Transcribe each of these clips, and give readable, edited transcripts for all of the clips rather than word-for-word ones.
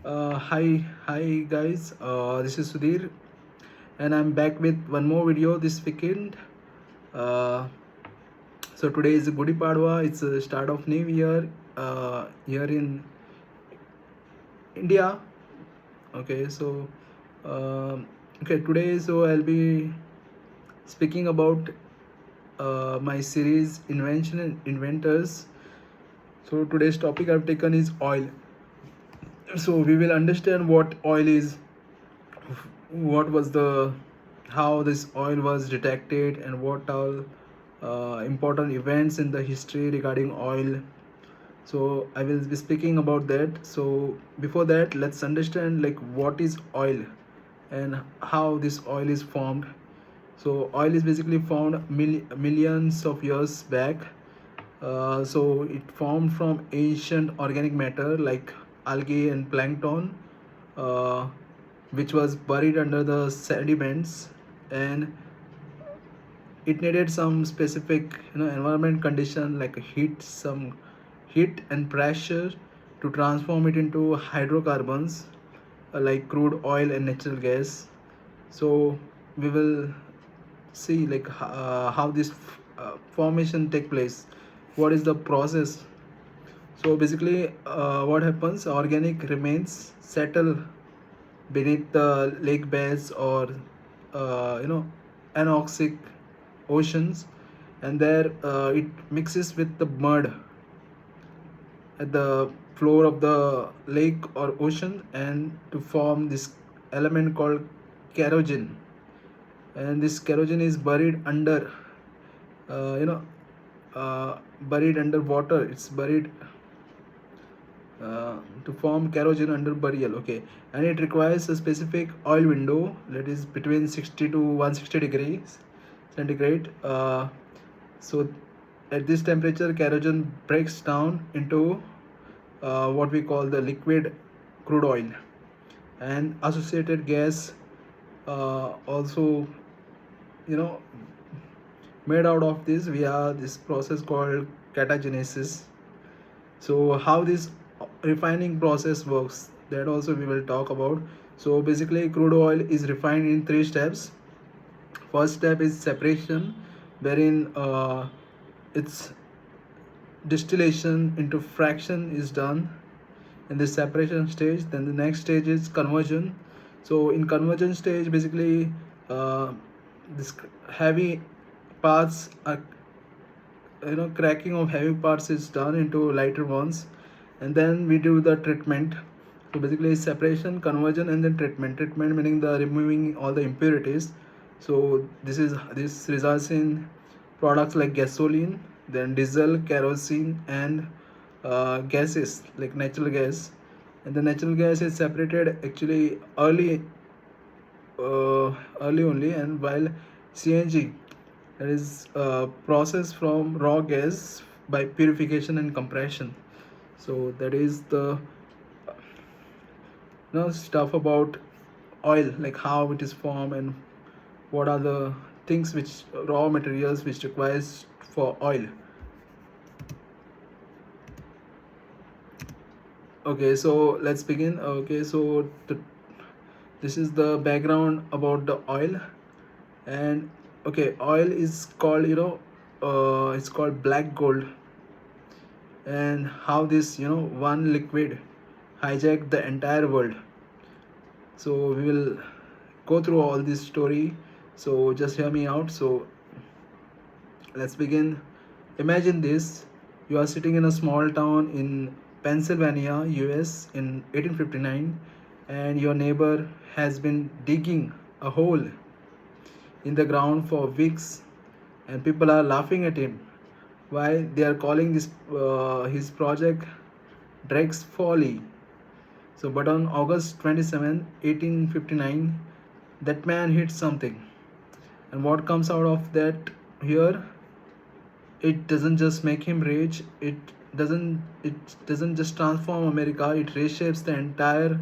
Hi guys. This is Sudhir, and I'm back with one more video this weekend. Uh, so today is Gudi Padwa. It's the start of New Year here in India. Okay, so today I'll be speaking about my series Invention and Inventors. So today's topic I've taken is oil. So we will understand what oil is, what was the how this oil was detected, and what all important events in the history regarding oil. So I will be speaking about that. So before that, let's understand like what is oil and how this oil is formed. So oil is basically found millions of years back. So it formed from ancient organic matter like algae and plankton, uh, which was buried under the sediments, and it needed some specific environment condition like some heat and pressure to transform it into hydrocarbons like crude oil and natural gas. So we will see like how this formation take place, what is the process. So basically what happens, organic remains settle beneath the lake beds or anoxic oceans, and there it mixes with the mud at the floor of the lake or ocean and to form this element called kerogen. And this kerogen is buried under uh, you know buried under water. It's buried to form kerogen under burial. Okay, and it requires a specific oil window that is between 60 to 160 degrees centigrade. So at this temperature, kerogen breaks down into what we call the liquid crude oil, and associated gas also you know made out of this via this process called catagenesis. So how this refining process works, that also we will talk about. So basically crude oil is refined in three steps. First step is separation, wherein its distillation into fraction is done in the separation stage. Then the next stage is conversion. So in conversion stage, basically this heavy parts are cracking of heavy parts is done into lighter ones, and then we do the treatment. So basically separation, conversion, and then treatment meaning the removing all the impurities. So this results in products like gasoline, then diesel, kerosene, and gases like natural gas. And the natural gas is separated actually early only, and while CNG, that is processed from raw gas by purification and compression. So that is the stuff about oil, like how it is formed and what are the things which raw materials which requires for oil. Okay, so let's begin. Okay, so this is the background about the oil. And okay, oil is called it's called black gold, and how this one liquid hijacked the entire world. So we will go through all this story, so just hear me out. So let's begin. Imagine this: you are sitting in a small town in Pennsylvania, US in 1859, and your neighbor has been digging a hole in the ground for weeks, and people are laughing at him. Why? They are calling this his project Drake's Folly. So, but on August 27, 1859, that man hit something, and what comes out of that here? It doesn't just make him rich. It doesn't just transform America. It reshapes the entire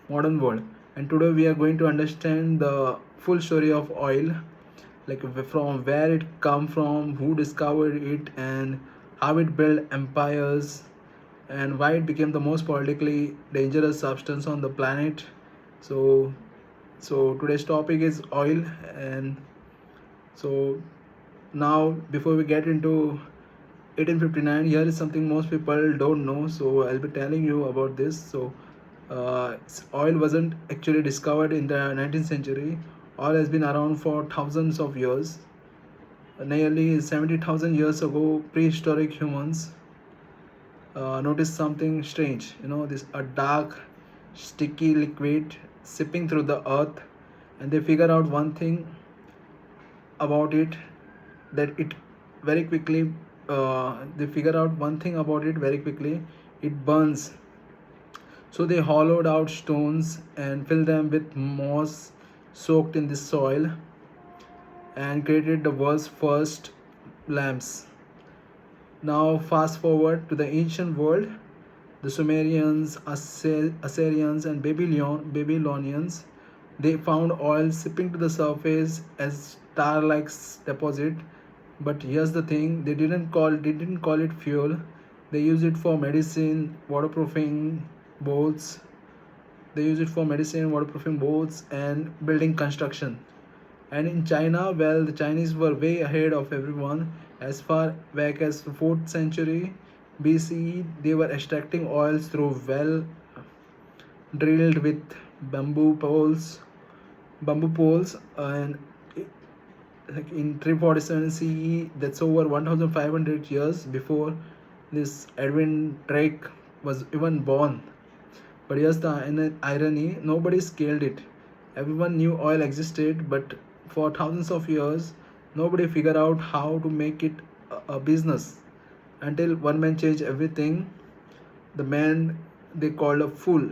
modern world. And today we are going to understand the full story of oil, like from where it come from, who discovered it, and how it built empires, and why it became the most politically dangerous substance on the planet. So, so today's topic is oil, and so now before we get into 1859, here is something most people don't know. So I'll be telling you about this. So oil wasn't actually discovered in the 19th century. Oil has been around for thousands of years. Nearly 70,000 years ago, prehistoric humans noticed something strange. This a dark, sticky liquid sipping through the earth, and they figured out one thing about it, that it very quickly. They figure out one thing about it very quickly. It burns. So they hollowed out stones and filled them with moss soaked in the soil and created the world's first lamps. Now, fast forward to the ancient world. The Sumerians, Assyrians, and Babylonians, they found oil seeping to the surface as tar-like deposit. But here's the thing: they didn't call it fuel. They use it for medicine, waterproofing boats. They use it for medicine, waterproofing boats, and building construction. And in China, well, the Chinese were way ahead of everyone. As far back as the 4th century BCE, they were extracting oils through well drilled with bamboo poles, and like in 347 CE, that's over 1,500 years before this Edwin Drake was even born. But here's the irony: nobody scaled it. Everyone knew oil existed, but for thousands of years, nobody figured out how to make it a business until one man changed everything. The man they called a fool.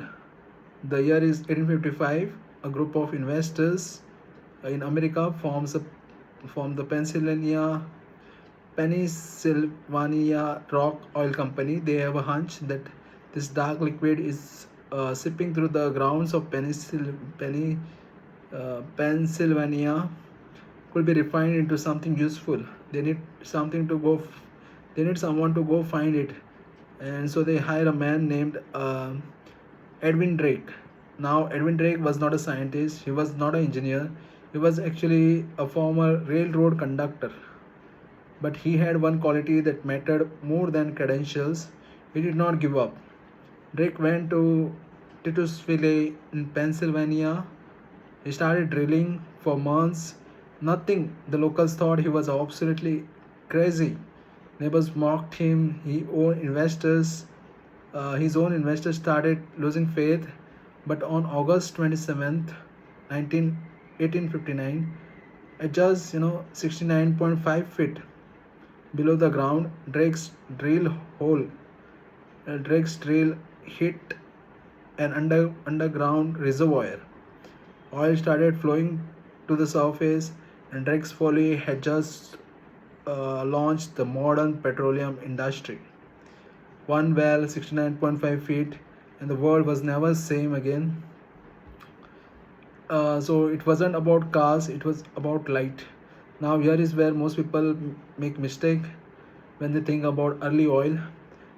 The year is 1855. A group of investors in America form the Pennsylvania Rock Oil Company. They have a hunch that this dark liquid is sipping through the grounds of Pennsylvania could be refined into something useful. They need something to go. They need someone to go find it, and so they hire a man named Edwin Drake. Now, Edwin Drake was not a scientist. He was not an engineer. He was actually a former railroad conductor. But he had one quality that mattered more than credentials. He did not give up. Drake went to Titusville in Pennsylvania. He started drilling for months. Nothing. The locals thought he was absolutely crazy. Neighbors mocked him. His own investors started losing faith. But on August 27th, 1859, at just 69.5 feet below the ground, Drake's drill hit an underground reservoir. Oil started flowing to the surface, and Drake's folly had just launched the modern petroleum industry. One well, 69.5 feet, and the world was never same again. So it wasn't about cars; it was about light. Now here is where most people make mistake when they think about early oil.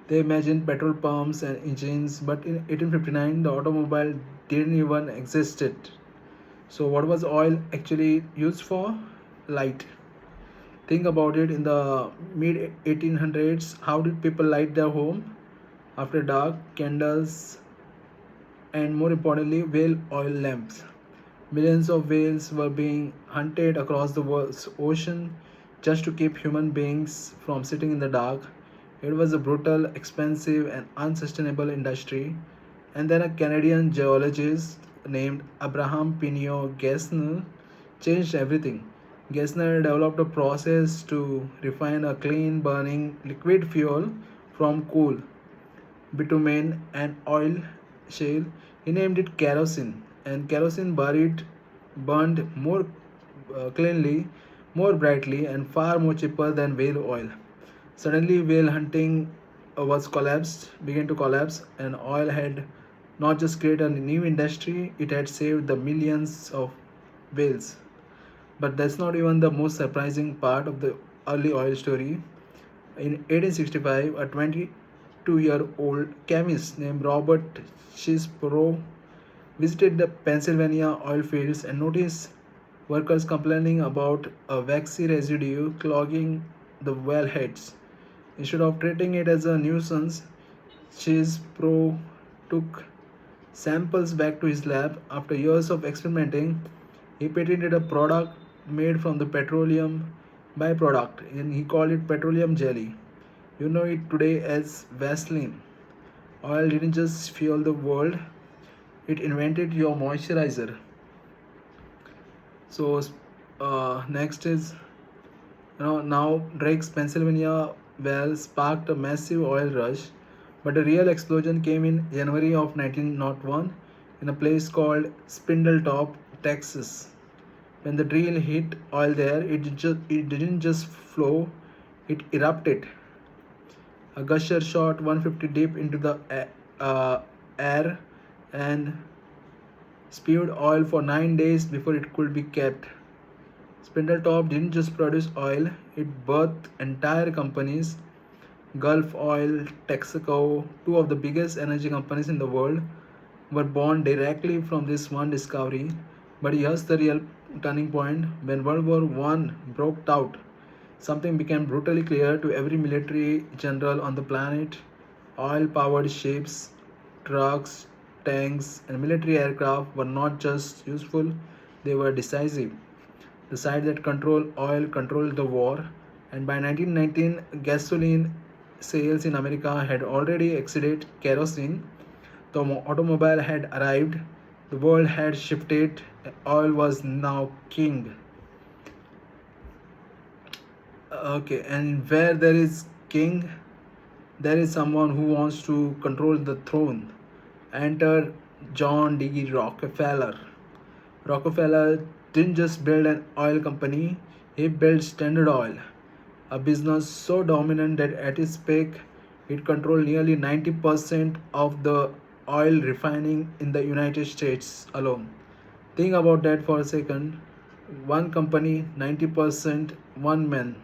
They imagine petrol pumps and engines, but in 1859 the automobile didn't even existed. So what was oil actually used for? Light. Think about it. In the mid 1800s, how did people light their home? After dark, candles, and more importantly, whale oil lamps. Millions of whales were being hunted across the world's ocean just to keep human beings from sitting in the dark. It was a brutal, expensive, and unsustainable industry. And then a Canadian geologist named Abraham Pinot Gesner changed everything. Gesner developed a process to refine a clean burning liquid fuel from coal, bitumen, and oil shale. He named it kerosene, and kerosene burned more cleanly, more brightly, and far more cheaper than whale oil. Suddenly, whale hunting began to collapse, and oil had not just created a new industry; it had saved the millions of whales. But that's not even the most surprising part of the early oil story. In 1865, a 22-year-old chemist named Robert Chisbrough visited the Pennsylvania oil fields and noticed workers complaining about a waxy residue clogging the wellheads. Instead of treating it as a nuisance, Chisbrough took samples back to his lab. After years of experimenting, he patented a product made from the petroleum byproduct and he called it petroleum jelly. You know it today as Vaseline. Oil didn't just fuel the world, it invented your moisturizer. So, next is now Drake's Pennsylvania well sparked a massive oil rush, but the real explosion came in January of 1901 in a place called Spindletop, Texas. When the drill hit oil there, it didn't just flow, it erupted. A gusher shot 150 deep into the air and spewed oil for 9 days before it could be kept. Spindletop didn't just produce oil, it birthed entire companies. Gulf Oil, Texaco, two of the biggest energy companies in the world, were born directly from this one discovery. But here's the real turning point. When World War I broke out, something became brutally clear to every military general on the planet. Oil powered ships, trucks, tanks, and military aircraft were not just useful, they were decisive. The side that controlled oil controlled the war, and by 1919, gasoline sales in America had already exceeded kerosene. The automobile had arrived, the world had shifted, oil was now king. Okay, and where there is king, there is someone who wants to control the throne. Enter John D. Rockefeller. Rockefeller didn't just build an oil company, he built Standard Oil, a business so dominant that at its peak it controlled nearly 90% of the oil refining in the United States alone. Think about that for a second. One company, 90%, one man.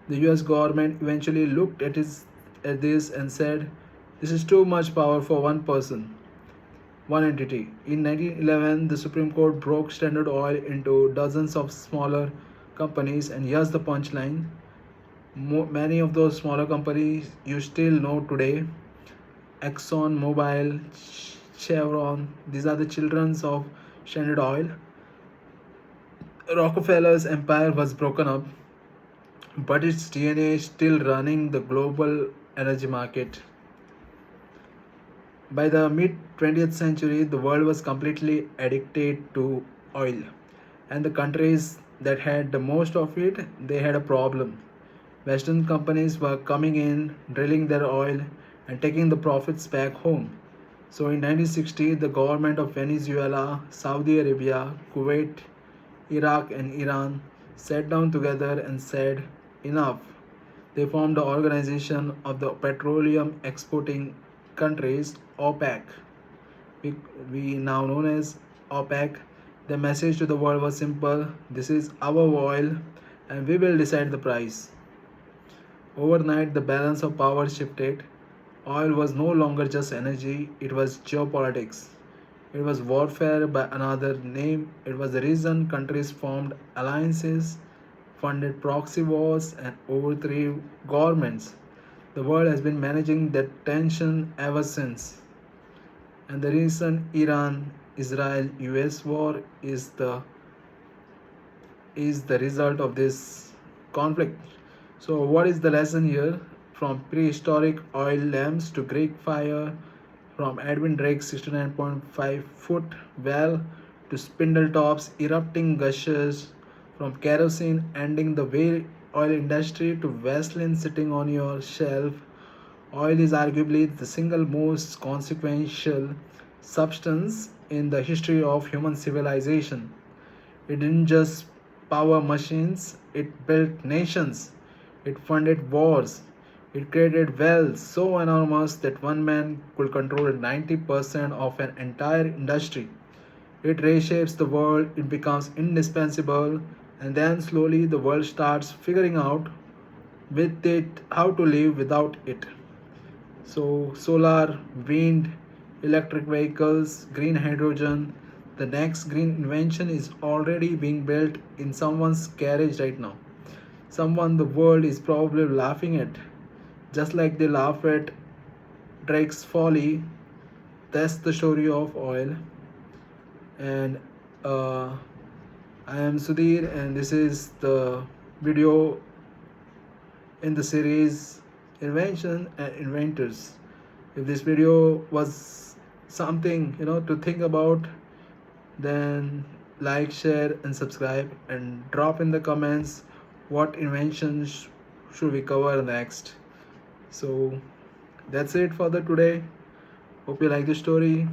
The US government eventually looked at this and said, this is too much power for one person, one entity. In 1911, the Supreme Court broke Standard Oil into dozens of smaller companies, and here's the punchline. Many of those smaller companies you still know today: Exxon Mobil, Chevron, these are the children of Standard Oil. Rockefeller's empire was broken up, but its DNA is still running the global energy market. By the mid 20th century, the world was completely addicted to oil, and the countries that had the most of it, they had a problem. Western companies were coming in, drilling their oil, and taking the profits back home. So in 1960, the government of Venezuela, Saudi Arabia, Kuwait, Iraq, and Iran sat down together and said, enough. They formed the Organization of the Petroleum Exporting Countries, OPEC. We now known as OPEC. The message to the world was simple: this is our oil, and we will decide the price. Overnight, the balance of power shifted. Oil was no longer just energy, it was geopolitics. It was warfare by another name. It was the reason countries formed alliances, funded proxy wars, and overthrew governments. The world has been managing that tension ever since. And the recent Iran Israel US war is the result of this conflict. So, what is the lesson here? From prehistoric oil lamps to Greek fire, from Edwin Drake's 69.5-foot well to spindle tops erupting gushers, from kerosene ending the whale oil industry to Vaseline sitting on your shelf, oil is arguably the single most consequential substance in the history of human civilization. It didn't just power machines, it built nations, it funded wars, it created wealth so enormous that one man could control 90% of an entire industry. It reshapes the world, it becomes indispensable, and then slowly the world starts figuring out with it how to live without it. So solar, wind, electric vehicles, green hydrogen. The next green invention is already being built in someone's garage right now. Someone the world is probably laughing at, just like they laugh at Drake's folly. That's the story of oil. And uh, I am Sudhir, and this is the video in the series Invention and Inventors. If this video was something to think about, then like, share, and subscribe, and drop in the comments what inventions should we cover next. So that's it for the today. Hope you like the story.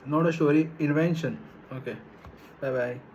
Not a story, invention. Okay. Bye bye.